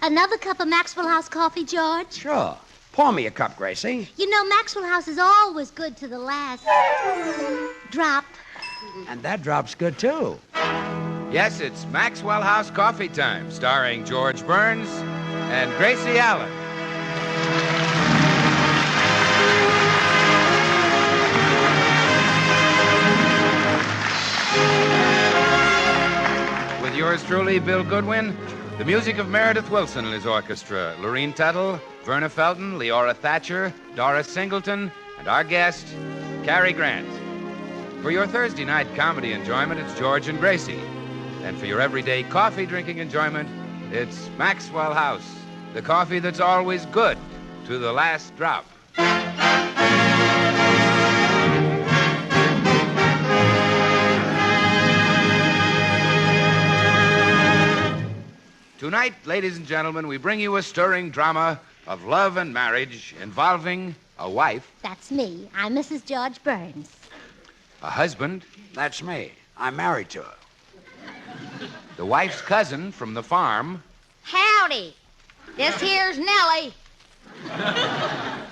Another cup of Maxwell House coffee, George? Sure. Pour me a cup, Gracie. You know, Maxwell House is always good to the last drop. And that drop's good, too. Yes, it's Maxwell House Coffee Time, starring George Burns and Gracie Allen. With yours truly, Bill Goodwin, the music of Meredith Wilson and his orchestra, Lorene Tuttle, Verna Felton, Leora Thatcher, Doris Singleton, and our guest, Cary Grant. For your Thursday night comedy enjoyment, it's George and Gracie. And for your everyday coffee drinking enjoyment, it's Maxwell House, the coffee that's always good to the last drop. Tonight, ladies and gentlemen, we bring you a stirring drama of love and marriage involving a wife, That's me. I'm Mrs. George Burns. a husband, That's me. I'm married to her. the wife's cousin from the farm, Howdy. This here's Nellie.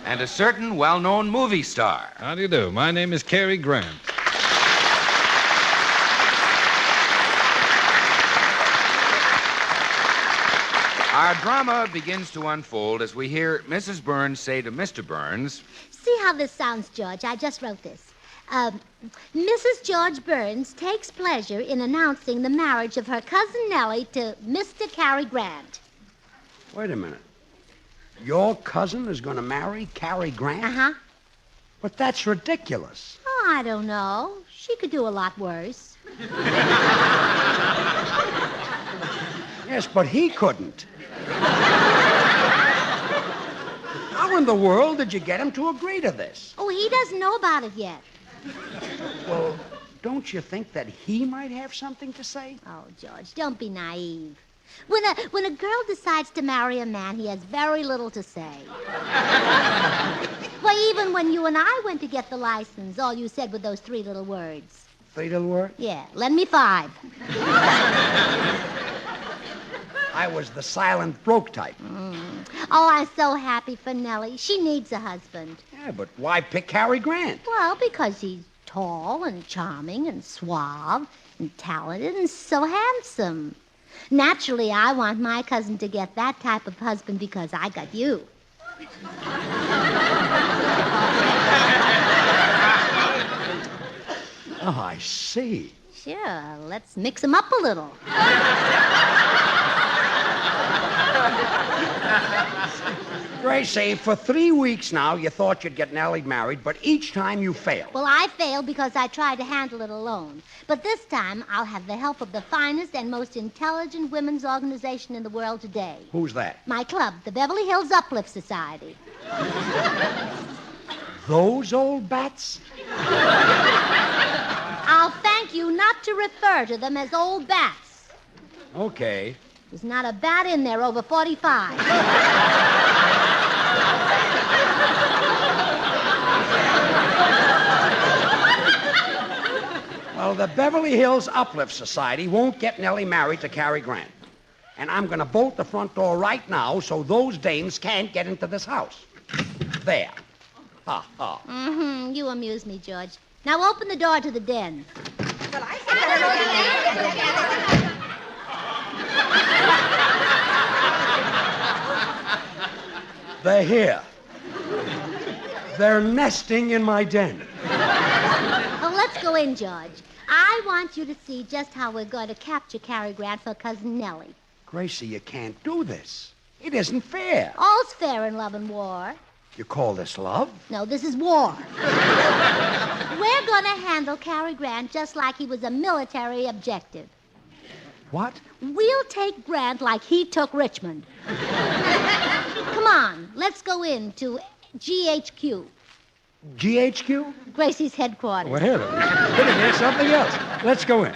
and a certain well-known movie star. How do you do? My name is Cary Grant. Our drama begins to unfold as we hear Mrs. Burns say to Mr. Burns, See how this sounds, George? I just wrote this. Mrs. George Burns takes pleasure in announcing the marriage of her cousin Nellie to Mr. Cary Grant. Wait a minute. Your cousin is going to marry Cary Grant? Uh-huh. But that's ridiculous. Oh, I don't know. She could do a lot worse. Yes, but he couldn't. How in the world did you get him to agree to this? Oh, he doesn't know about it yet. Well, don't you think that he might have something to say? Oh, George, don't be naive. When a girl decides to marry a man, he has very little to say. Why, even when you and I went to get the license, all you said were those 3 little words. 3 little words? Yeah, lend me 5. I was the silent broke type. Oh, I'm so happy for Nellie. She needs a husband. Yeah, but why pick Cary Grant? Well, because he's tall and charming and suave and talented and so handsome. Naturally, I want my cousin to get that type of husband because I got you. Oh, I see. Sure, let's mix them up a little. Gracie, for 3 weeks now, you thought you'd get Nellie married, but each time you failed. Well, I failed because I tried to handle it alone. But this time, I'll have the help of the finest and most intelligent women's organization in the world today. Who's that? My club, the Beverly Hills Uplift Society. Those old bats? I'll thank you not to refer to them as old bats. Okay. There's not a bat in there over 45. Well, the Beverly Hills Uplift Society won't get Nellie married to Cary Grant. And I'm going to bolt the front door right now so those dames can't get into this house. There. Ha, ha. Mm-hmm. You amuse me, George. Now open the door to the den. Well, I said They're here. They're nesting in my den. Oh, let's go in, George. I want you to see just how we're going to capture Cary Grant for Cousin Nellie. Gracie, you can't do this. It isn't fair. All's fair in love and war. You call this love? No, this is war. We're going to handle Cary Grant just like he was a military objective. What? We'll take Grant like he took Richmond. Come on, let's go into GHQ, GHQ? Gracie's headquarters. Well, here. Here's something else. Let's go in.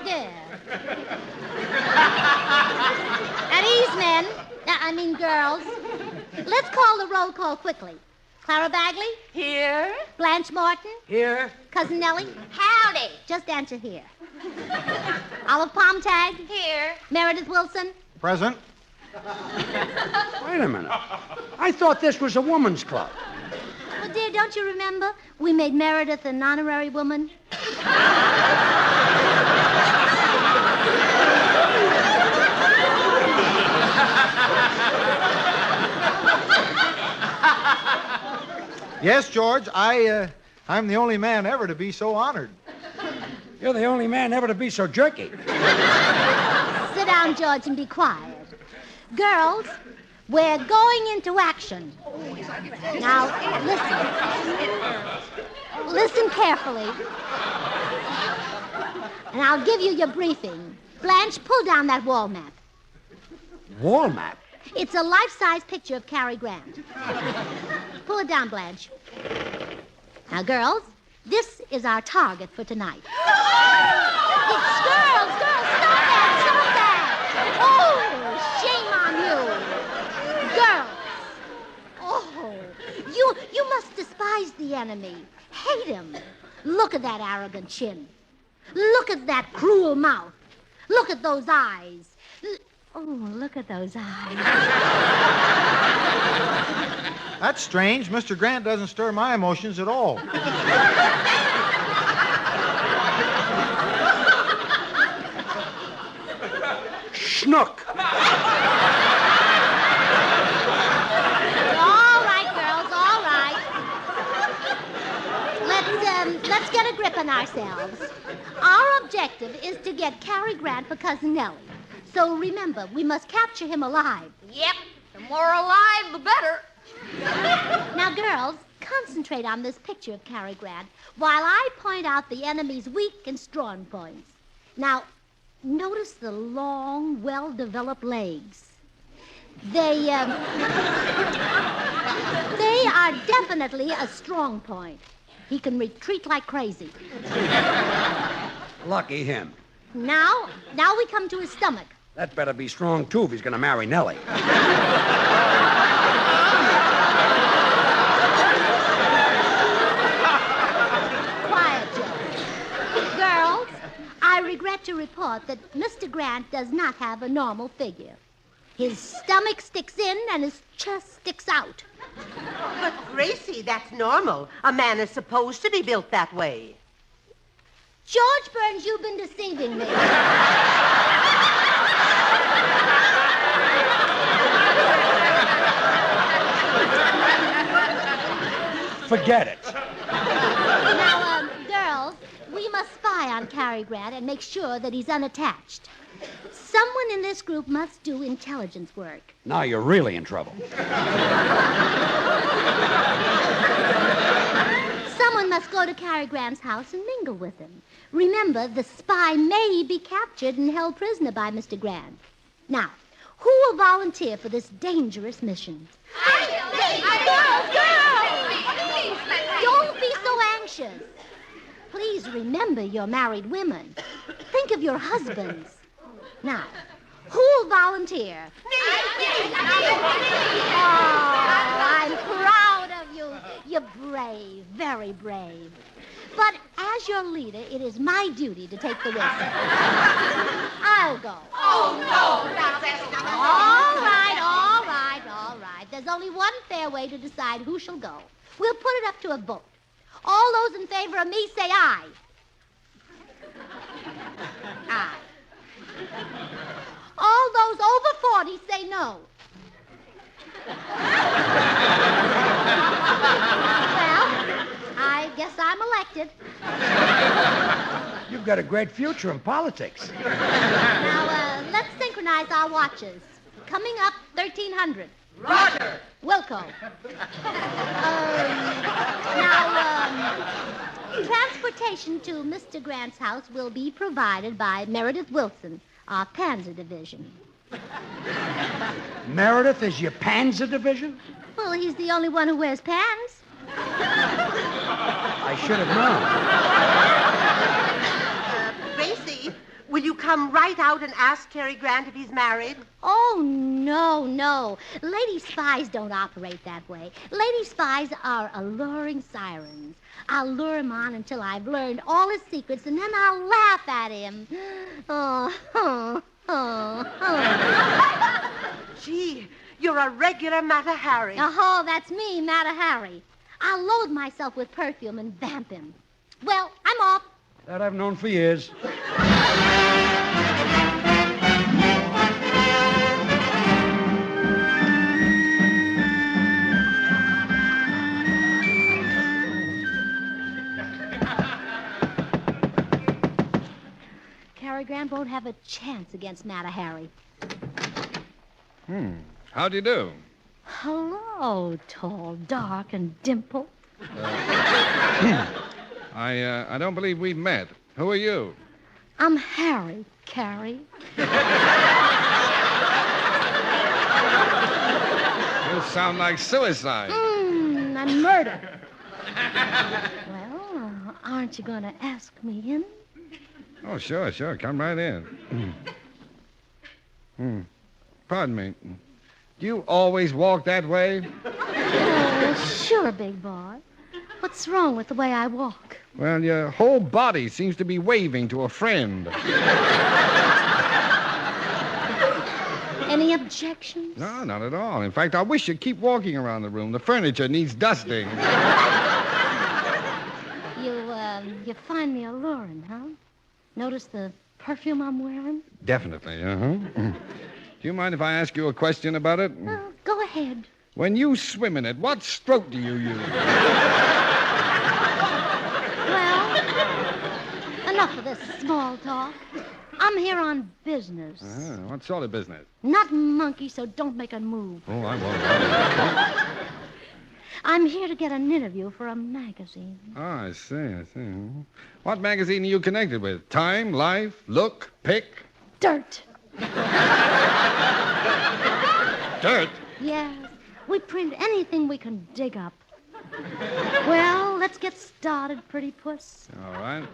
Yeah. At ease, men. I mean, girls. Let's call the roll call quickly. Clara Bagley? Here. Blanche Morton? Here. Cousin Nellie? Howdy. just answer here. Olive Palm Tag? Here. Meredith Wilson? Present. Wait a minute. I thought this was a woman's club. Well, dear, don't you remember? We made Meredith an honorary woman. Yes, George, I'm the only man ever to be so honored. You're the only man ever to be so jerky. Sit down, George, and be quiet. Girls, we're going into action. Now, listen. Listen carefully. And I'll give you your briefing. Blanche, pull down that wall map. Wall map? It's a life-size picture of Cary Grant. Pull it down, Blanche. Now, girls, this is our target for tonight. It's girls, stop that! Oh, shame on you. Girls. Oh, you must despise the enemy. Hate him. Look at that arrogant chin. Look at that cruel mouth. Look at those eyes. Oh, look at those eyes. That's strange. Mr. Grant doesn't stir my emotions at all. Schnook. All right, girls, all right. Let's get a grip on ourselves. Our objective is to get Cary Grant for Cousin Nellie. So remember, we must capture him alive. Yep. The more alive, the better. Now, girls, concentrate on this picture of Cary Grant while I point out the enemy's weak and strong points. Now, notice the long, well-developed legs. They are definitely a strong point. He can retreat like crazy. Lucky him. Now we come to his stomach. That better be strong, too, if he's going to marry Nellie. Quiet, George. Girls, I regret to report that Mr. Grant does not have a normal figure. His stomach sticks in and his chest sticks out. But, Gracie, that's normal. A man is supposed to be built that way. George Burns, you've been deceiving me. Forget it. Now, girls, we must spy on Cary Grant and make sure that he's unattached. Someone in this group must do intelligence work. Now you're really in trouble. Someone must go to Cary Grant's house and mingle with him. Remember, the spy may be captured and held prisoner by Mr. Grant. Now, who will volunteer for this dangerous mission? Girls! Don't be so anxious. Please remember you're married women. Think of your husbands. Now, who'll volunteer? Oh, I'm proud of you. You're brave, very brave. But as your leader, it is my duty to take the risk. I'll go. Oh, no. All right. There's only one fair way to decide who shall go. We'll put it up to a vote. All those in favor of me say aye. Aye. All those over 40 say no. Well, I guess I'm elected. You've got a great future in politics. Now, let's synchronize our watches. Coming up, 1300. Roger. Wilco. Transportation to Mr. Grant's house will be provided by Meredith Wilson, our Panzer Division. Meredith is your Panzer Division? Well, he's the only one who wears pants. I should have known. Gracie, Will you come right out and ask Cary Grant if he's married? Oh, no, no. Lady spies don't operate that way. Lady spies are alluring sirens. I'll lure him on until I've learned all his secrets, and then I'll laugh at him. Gee, you're a regular Mata Hari. Oh, that's me, Mata Hari. I'll load myself with perfume and vamp him. Well, I'm off. That I've known for years. Cary Grant won't have a chance against Mata Hari. How do you do? Hello, tall, dark, and dimpled. I don't believe we've met. Who are you? I'm Harry, Cary. You sound like suicide. And murder. Well, aren't you going to ask me in? Oh, sure. Come right in. Pardon me. Do you always walk that way? Oh, sure, big boy. What's wrong with the way I walk? Well, your whole body seems to be waving to a friend. Any objections? No, not at all. In fact, I wish you'd keep walking around the room. The furniture needs dusting. You find me alluring, huh? Notice the perfume I'm wearing? Definitely, Do you mind if I ask you a question about it? Go ahead. When you swim in it, what stroke do you use? Well, enough of this small talk. I'm here on business. What sort of business? Not monkey, so don't make a move. Oh, I won't. I'm here to get an interview for a magazine. Oh, I see. What magazine are you connected with? Time, Life, Look, Pick? Dirt. Dirt? Yes. We print anything we can dig up. Well, let's get started, pretty puss. All right.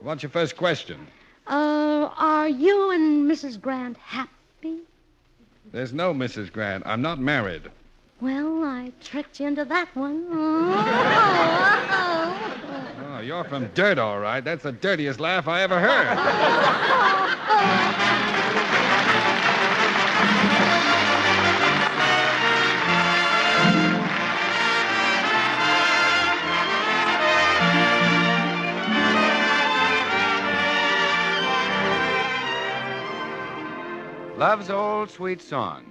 What's your first question? Are you and Mrs. Grant happy? There's no Mrs. Grant. I'm not married. Well, I tricked you into that one. Oh, you're from Dirt, all right. That's the dirtiest laugh I ever heard. Love's Old Sweet Song.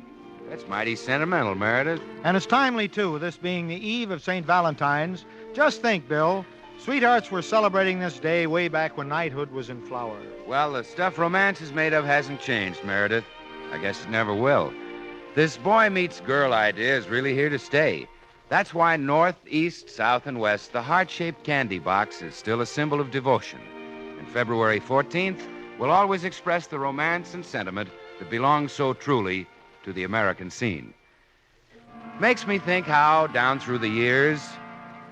That's mighty sentimental, Meredith. And it's timely, too, this being the eve of St. Valentine's. Just think, Bill, sweethearts were celebrating this day way back when knighthood was in flower. Well, the stuff romance is made of hasn't changed, Meredith. I guess it never will. This boy meets girl idea is really here to stay. That's why north, east, south, and west, the heart-shaped candy box is still a symbol of devotion. And February 14th will always express the romance and sentiment that belongs so truly to the American scene. Makes me think how, down through the years,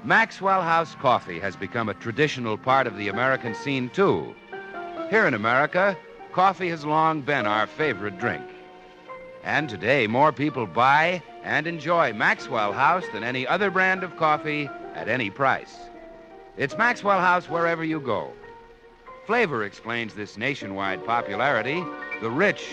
Maxwell House coffee has become a traditional part of the American scene, too. Here in America, coffee has long been our favorite drink. And today, more people buy and enjoy Maxwell House than any other brand of coffee at any price. It's Maxwell House wherever you go. Flavor explains this nationwide popularity, the rich,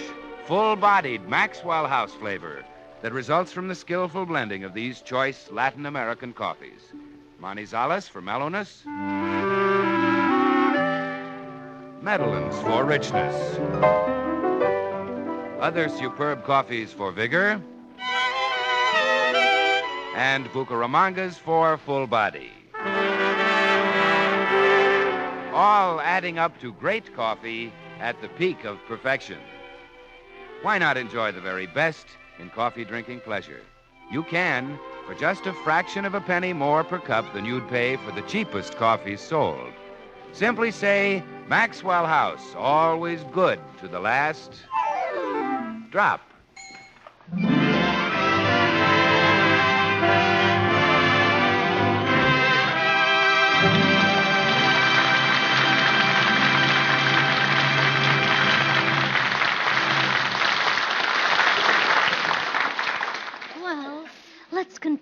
full-bodied Maxwell House flavor that results from the skillful blending of these choice Latin American coffees. Manizales for mellowness, Medellins for richness, other superb coffees for vigor, and Bucaramangas for full body. All adding up to great coffee at the peak of perfection. Why not enjoy the very best in coffee drinking pleasure? You can for just a fraction of a penny more per cup than you'd pay for the cheapest coffees sold. Simply say, Maxwell House, always good to the last drop.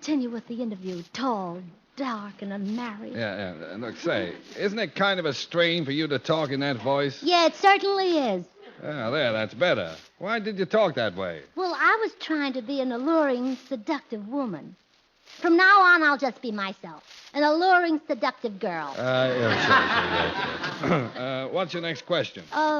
continue with the interview. Tall, dark, and unmarried. Yeah. Look, say, isn't it kind of a strain for you to talk in that voice? Yeah, it certainly is. Yeah, that's better. Why did you talk that way? Well, I was trying to be an alluring, seductive woman. From now on, I'll just be myself. An alluring, seductive girl. Sure. What's your next question? How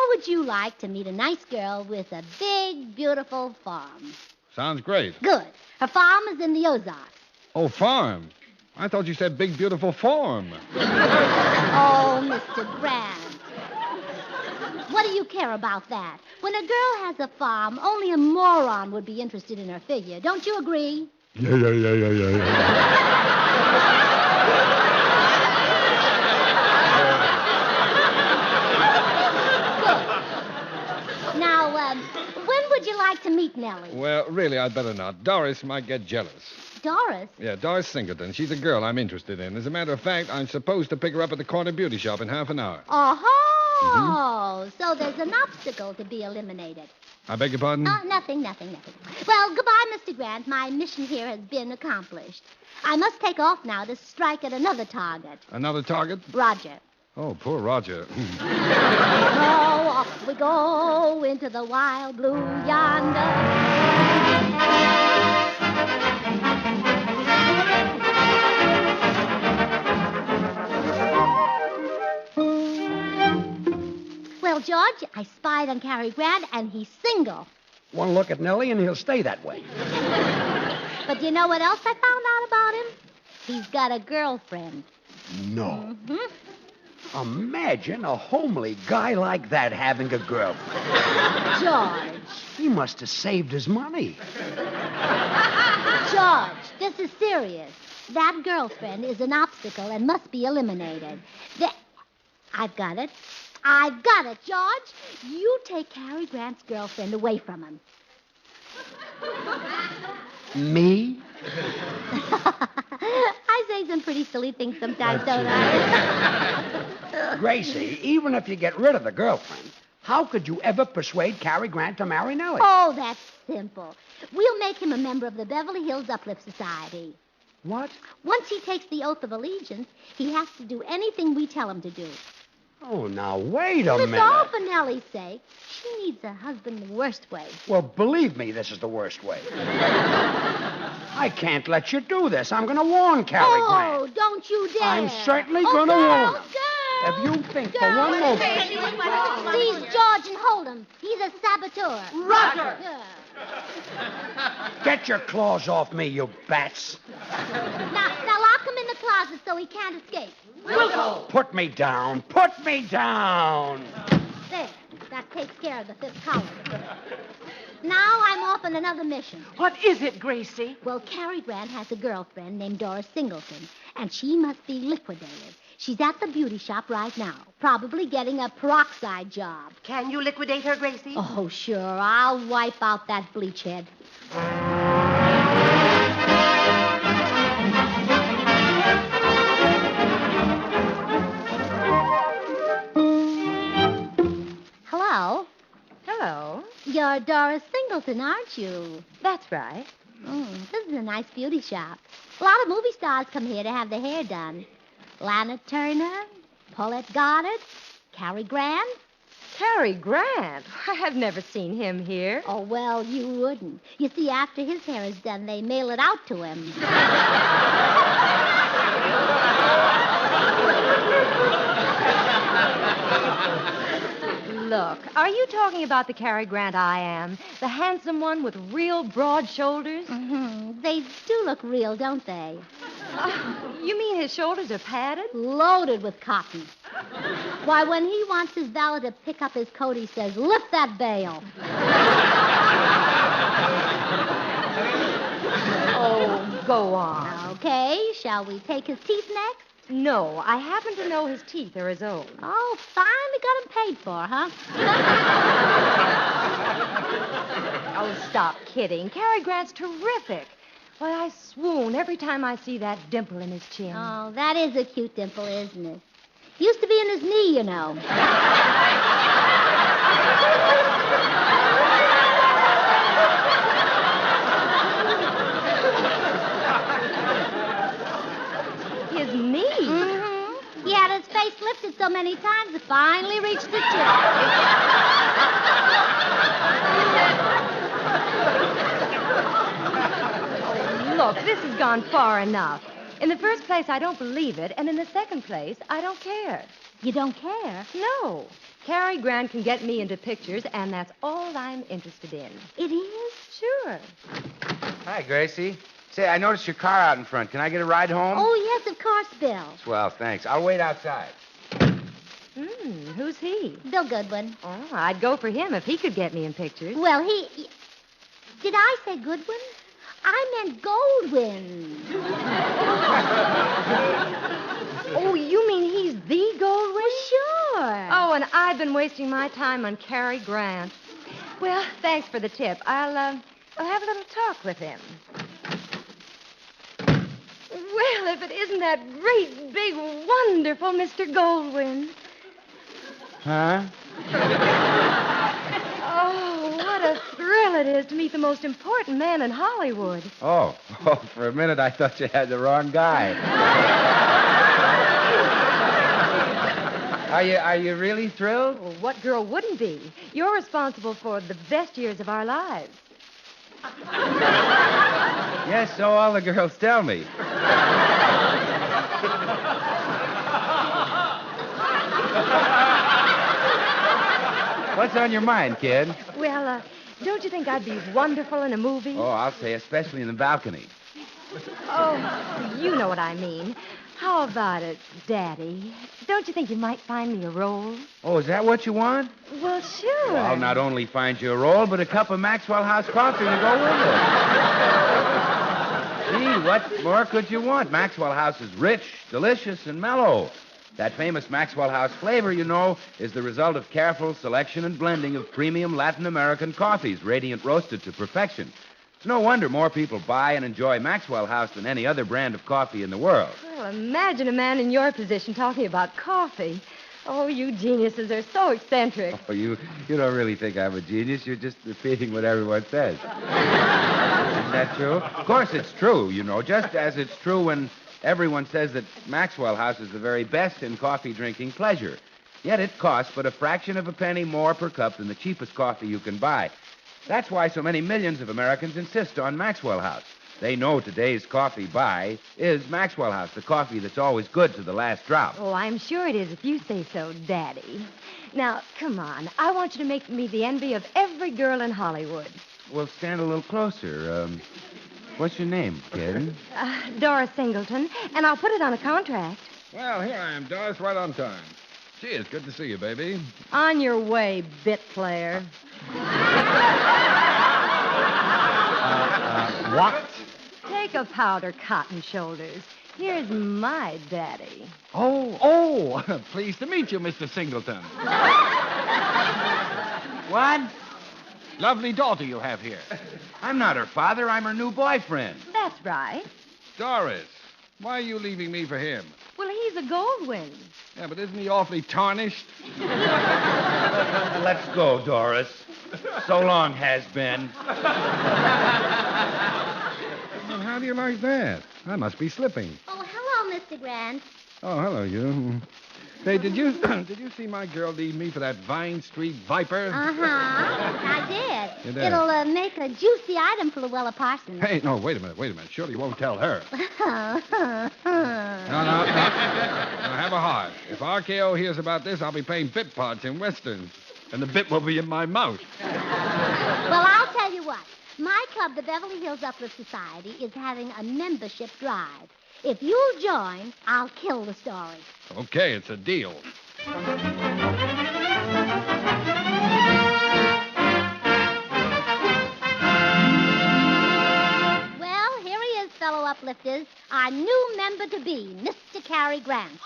would you like to meet a nice girl with a big, beautiful farm? Sounds great. Good. Her farm is in the Ozarks. Oh, farm. I thought you said big, beautiful form. Oh, Mr. Grant. What do you care about that? When a girl has a farm, only a moron would be interested in her figure. Don't you agree? Yeah. Now, when would you like to meet Nellie? Well, really, I'd better not. Doris might get jealous. Doris? Yeah, Doris Singleton. She's a girl I'm interested in. As a matter of fact, I'm supposed to pick her up at the corner beauty shop in half an hour. Oh, so there's an obstacle to be eliminated. I beg your pardon? Nothing. Well, goodbye, Mr. Grant. My mission here has been accomplished. I must take off now to strike at another target. Another target? Roger. Oh, poor Roger. So off we go into the wild blue yonder. Well, George, I spied on Cary Grant, and he's single. One look at Nellie, and he'll stay that way. But you know what else I found out about him? He's got a girlfriend. No. Imagine a homely guy like that having a girlfriend. George. He must have saved his money. George, this is serious. That girlfriend is an obstacle and must be eliminated. I've got it, George. You take Cary Grant's girlfriend away from him. Me? I say some pretty silly things sometimes, don't I? Gracie, even if you get rid of the girlfriend, how could you ever persuade Cary Grant to marry Nellie? Oh, that's simple. We'll make him a member of the Beverly Hills Uplift Society. What? Once he takes the oath of allegiance, he has to do anything we tell him to do. Oh, now, wait a It's minute. all for Nellie's sake. She needs a husband the worst way. Well, believe me, this is the worst way. I can't let you do this. I'm going to warn Cary Grant. Oh, don't you dare. I'm certainly going to warn him. Girls! If you think for one moment... Seize George and hold him. He's a saboteur. Roger! Yeah. Get your claws off me, you bats. Now lock him in the closet so he can't escape. Put me down. Put me down. There. That takes care of the fifth column. Now I'm off on another mission. What is it, Gracie? Well, Cary Grant has a girlfriend named Doris Singleton, and she must be liquidated. She's at the beauty shop right now, probably getting a peroxide job. Can you liquidate her, Gracie? Oh, sure. I'll wipe out that bleach head. Hello? Hello. You're Doris Singleton, aren't you? That's right. This is a nice beauty shop. A lot of movie stars come here to have their hair done. Lana Turner, Paulette Goddard, Cary Grant. Cary Grant? I have never seen him here. Oh, well, you wouldn't. You see, after his hair is done, they mail it out to him. Look, are you talking about the Cary Grant I am? The handsome one with real broad shoulders? Mm-hmm. They do look real, don't they? You mean his shoulders are padded? Loaded with cotton. Why, when he wants his valet to pick up his coat, he says, lift that bale. Oh, go on. Okay, shall we take his teeth next? No, I happen to know his teeth are his own. Oh, finally got him paid for, huh? Oh, stop kidding. Cary Grant's terrific. Why, I swoon every time I see that dimple in his chin. Oh, that is a cute dimple, isn't it? Used to be in his knee, you know. it so many times it finally reached the tip. Look, this has gone far enough. In the first place, I don't believe it, and in the second place, I don't care. You don't care? No. Cary Grant can get me into pictures, and that's all I'm interested in. It is? Sure. Hi, Gracie. Say, I noticed your car out in front. Can I get a ride home? Oh, yes, of course, Bill. Swell, thanks. I'll wait outside. Who's he? Bill Goodwin. Oh, I'd go for him if he could get me in pictures. Well, Did I say Goodwin? I meant Goldwyn. Oh, you mean he's the Goldwyn? Well, sure. Oh, and I've been wasting my time on Cary Grant. Well, thanks for the tip. I'll have a little talk with him. Well, if it isn't that great, big, wonderful Mr. Goldwyn. Huh? Oh, what a thrill it is to meet the most important man in Hollywood. Oh, for a minute I thought you had the wrong guy. Are you really thrilled? Well, what girl wouldn't be? You're responsible for the best years of our lives. Yes, so all the girls tell me. What's on your mind, kid? Well, don't you think I'd be wonderful in a movie? Oh, I'll say especially in the balcony. Oh, you know what I mean. How about it, Daddy? Don't you think you might find me a role? Oh, is that what you want? Well, sure. Well, I'll not only find you a role, but a cup of Maxwell House coffee to go with it. Gee, what more could you want? Maxwell House is rich, delicious, and mellow. That famous Maxwell House flavor, you know, is the result of careful selection and blending of premium Latin American coffees, radiant roasted to perfection. It's no wonder more people buy and enjoy Maxwell House than any other brand of coffee in the world. Well, imagine a man in your position talking about coffee. Oh, you geniuses are so eccentric. Oh, you don't really think I'm a genius. You're just repeating what everyone says. Isn't that true? Of course it's true, you know, just as it's true when everyone says that Maxwell House is the very best in coffee-drinking pleasure. Yet it costs but a fraction of a penny more per cup than the cheapest coffee you can buy. That's why so many millions of Americans insist on Maxwell House. They know today's coffee buy is Maxwell House, the coffee that's always good to the last drop. Oh, I'm sure it is if you say so, Daddy. Now, come on. I want you to make me the envy of every girl in Hollywood. Well, stand a little closer. What's your name, kid? Doris Singleton, and I'll put it on a contract. Well, here I am, Doris, right on time. Gee, it's good to see you, baby. On your way, bit player. What? Take a powder cotton shoulders. Here's my daddy. Oh, pleased to meet you, Mr. Singleton. What? Lovely daughter you have here. I'm not her father. I'm her new boyfriend. That's right. Doris, why are you leaving me for him? Well, he's a Goldwyn. Yeah, but isn't he awfully tarnished? Let's go, Doris. So long, has been. Well, how do you like that? I must be slipping. Oh, hello, Mr. Grant. Oh, hello, you. Say, did you see my girl leave me for that Vine Street Viper? Uh-huh. I did. You did? It'll make a juicy item for Luella Parsons. Hey, no, wait a minute. Surely you won't tell her. No, now, have a heart. If RKO hears about this, I'll be paying bit parts in Westerns. And the bit will be in my mouth. Well, I'll tell you what. My club, the Beverly Hills Uplift Society, is having a membership drive. If you'll join, I'll kill the story. Okay, it's a deal. Well, here he is, fellow uplifters, our new member to be, Mr. Cary Grant.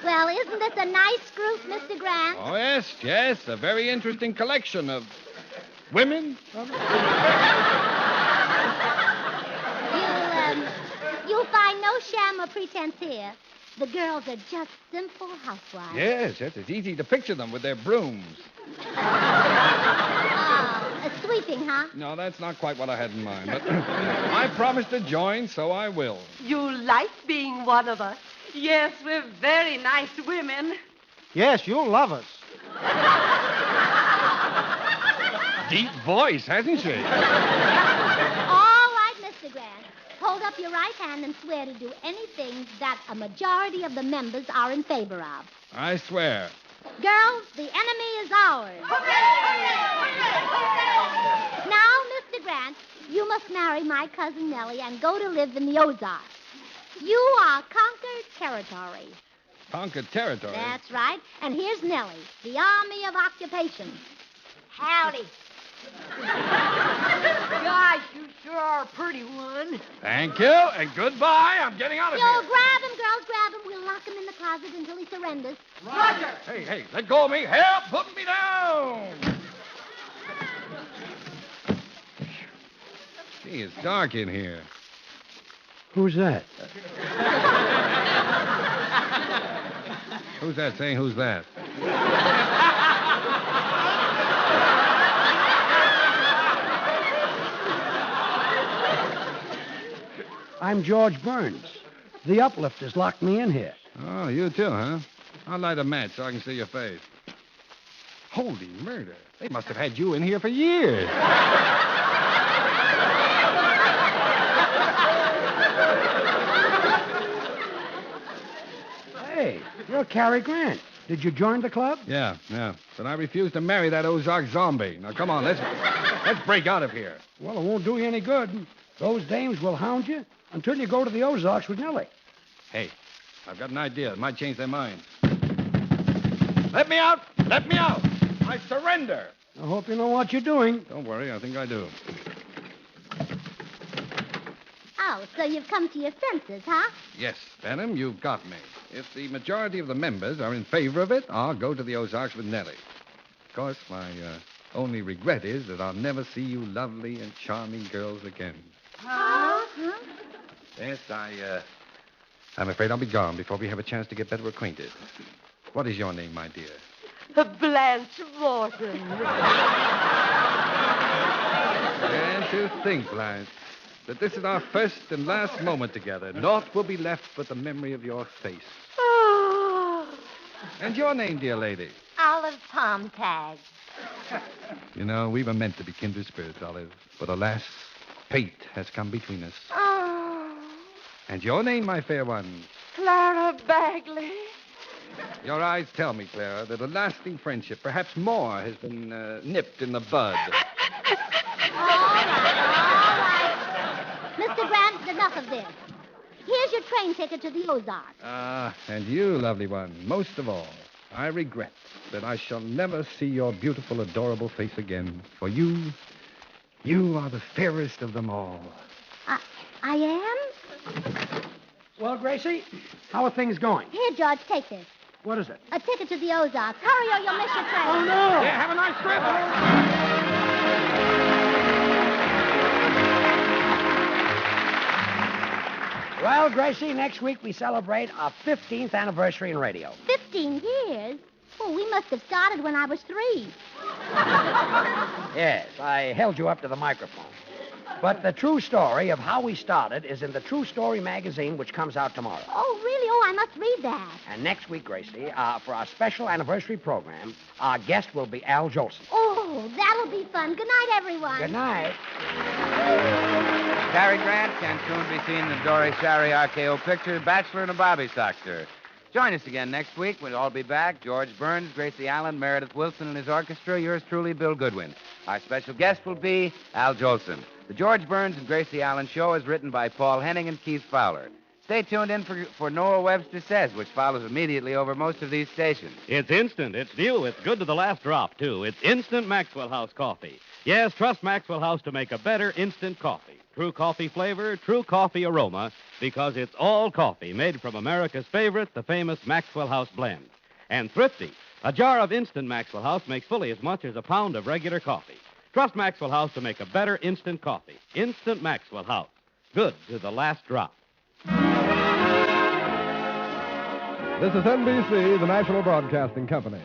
Well, isn't this a nice group, Mr. Grant? Oh, yes. A very interesting collection of women. You'll find no sham or pretense here. The girls are just simple housewives. Yes, it's easy to picture them with their brooms. Sweeping, huh? No, that's not quite what I had in mind. But I promised to join, so I will. You like being one of us. Yes, we're very nice women. Yes, you'll love us. Deep voice, hasn't she? All right, Mr. Grant. Hold up your right hand and swear to do anything that a majority of the members are in favor of. I swear. Girls, the enemy is ours. Now, Mr. Grant, you must marry my cousin Nellie and go to live in the Ozarks. You are conquered territory. Conquered territory. That's right. And here's Nellie, the Army of Occupation. Howdy. Gosh, you sure are a pretty one. Thank you, and goodbye. I'm getting out of Yo, here. grab him, girls, grab him. We'll lock him in the closet until he surrenders. Roger. Hey, let go of me. Help, put me down. Gee, it's dark in here. Who's that? Who's that saying who's that? I'm George Burns. The uplifters locked me in here. Oh, you too, huh? I'll light a match so I can see your face. Holy murder. They must have had you in here for years. Hey, you're Cary Grant. Did you join the club? Yeah. But I refuse to marry that Ozark zombie. Now, come on, let's break out of here. Well, it won't do you any good. Those dames will hound you until you go to the Ozarks with Nellie. Hey, I've got an idea that might change their minds. Let me out! Let me out! I surrender! I hope you know what you're doing. Don't worry, I think I do. Oh, so you've come to your senses, huh? Yes, Benham, you've got me. If the majority of the members are in favor of it, I'll go to the Ozarks with Nellie. Of course, my only regret is that I'll never see you lovely and charming girls again. Huh? Yes, I'm afraid I'll be gone before we have a chance to get better acquainted. What is your name, my dear? Blanche Morton. And to think, Blanche, that this is our first and last moment together. Naught will be left but the memory of your face. Oh. And your name, dear lady? Olive Tomtag. You know, we were meant to be kindred spirits, Olive. But alas, fate has come between us. Oh. And your name, my fair one? Clara Bagley. Your eyes tell me, Clara, that a lasting friendship, perhaps more, has been nipped in the bud. All right. Mr. Grant, enough of this. Here's your train ticket to the Ozarks. And you, lovely one, most of all, I regret that I shall never see your beautiful, adorable face again. For you are the fairest of them all. I am? Well, Gracie, how are things going? Here, George, take this. What is it? A ticket to the Ozarks. Hurry or you'll miss your train. Oh, no! Yeah, have a nice trip. Well, Gracie, next week we celebrate our 15th anniversary in radio. 15 years? Well, we must have started when I was 3. Yes, I held you up to the microphone. But the true story of how we started is in the True Story magazine, which comes out tomorrow. Oh, really? Oh, I must read that. And next week, Gracie, for our special anniversary program, our guest will be Al Jolson. Oh, that'll be fun. Good night, everyone. Good night. Cary Grant can soon be seen in the Dory Shari RKO picture, Bachelor and a Bobby Soxer. Join us again next week. We'll all be back. George Burns, Gracie Allen, Meredith Wilson and his orchestra. Yours truly, Bill Goodwin. Our special guest will be Al Jolson. The George Burns and Gracie Allen show is written by Paul Henning and Keith Fowler. Stay tuned in for Noah Webster Says, which follows immediately over most of these stations. It's instant. It's new. It's good to the last drop, too. It's instant Maxwell House coffee. Yes, trust Maxwell House to make a better instant coffee. True coffee flavor, true coffee aroma, because it's all coffee made from America's favorite, the famous Maxwell House blend. And thrifty. A jar of instant Maxwell House makes fully as much as a pound of regular coffee. Trust Maxwell House to make a better instant coffee. Instant Maxwell House. Good to the last drop. This is NBC, the National Broadcasting Company.